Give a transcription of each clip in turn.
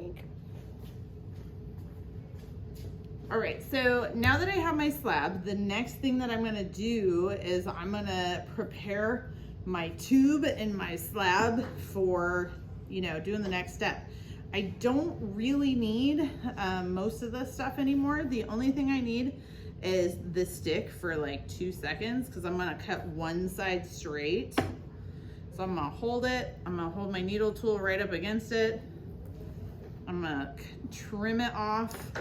week. All right, so now that I have my slab, the next thing that I'm gonna do is I'm gonna prepare my tube and my slab for, doing the next step. I don't really need most of this stuff anymore. The only thing I need is the stick for like 2 seconds because I'm gonna cut one side straight. So I'm gonna hold it. I'm gonna hold my needle tool right up against it. I'm gonna trim it off.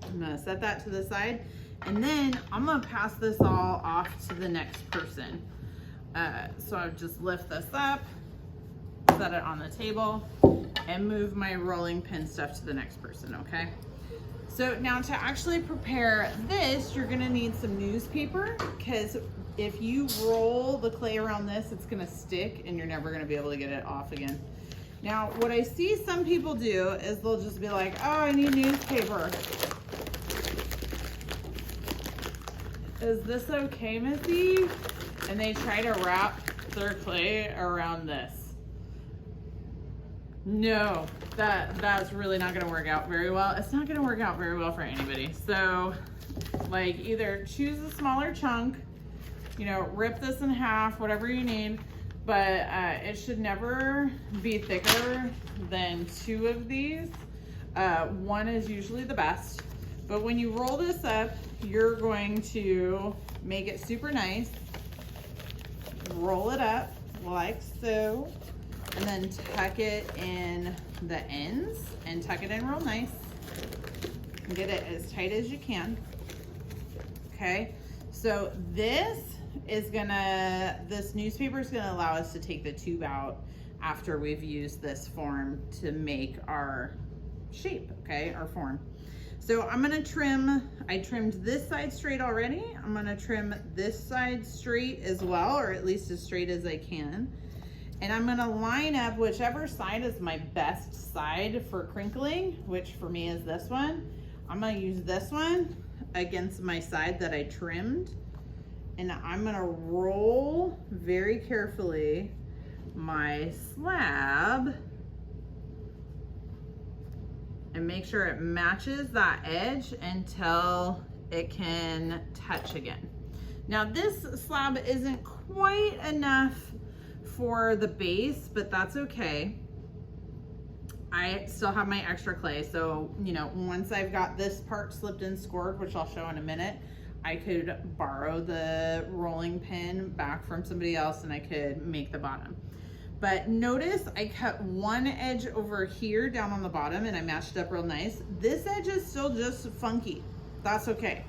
I'm gonna set that to the side. And then I'm gonna pass this all off to the next person. So I'll just lift this up, set it on the table, and move my rolling pin stuff to the next person, okay? So now to actually prepare this, you're gonna need some newspaper because if you roll the clay around this, it's gonna stick and you're never gonna be able to get it off again. Now, what I see some people do is they'll just be like, oh, I need newspaper. Is this okay, Missy? And they try to wrap their clay around this. No, that's really not gonna work out very well. It's not gonna work out very well for anybody. So, like, either choose a smaller chunk, rip this in half, whatever you need, but it should never be thicker than 2 of these. 1 is usually the best. But when you roll this up, you're going to make it super nice. Roll it up like so, and then tuck it in the ends and tuck it in real nice. And get it as tight as you can. Okay, so this newspaper is gonna allow us to take the tube out after we've used this form to make our shape, okay, our form. So I'm gonna trim, I trimmed this side straight already. I'm gonna trim this side straight as well, or at least as straight as I can. And I'm gonna line up whichever side is my best side for crinkling, which for me is this one. I'm gonna use this one against my side that I trimmed. And I'm gonna roll very carefully my slab and make sure it matches that edge until it can touch again. Now this slab isn't quite enough for the base, but that's okay. I still have my extra clay, so once I've got this part slipped and scored, which I'll show in a minute, I could borrow the rolling pin back from somebody else and I could make the bottom. But notice I cut one edge over here down on the bottom and I matched up real nice. This edge is still just funky. That's okay.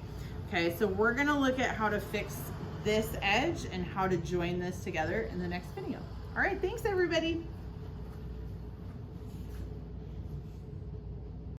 Okay, so we're gonna look at how to fix this edge and how to join this together in the next video. All right, thanks everybody.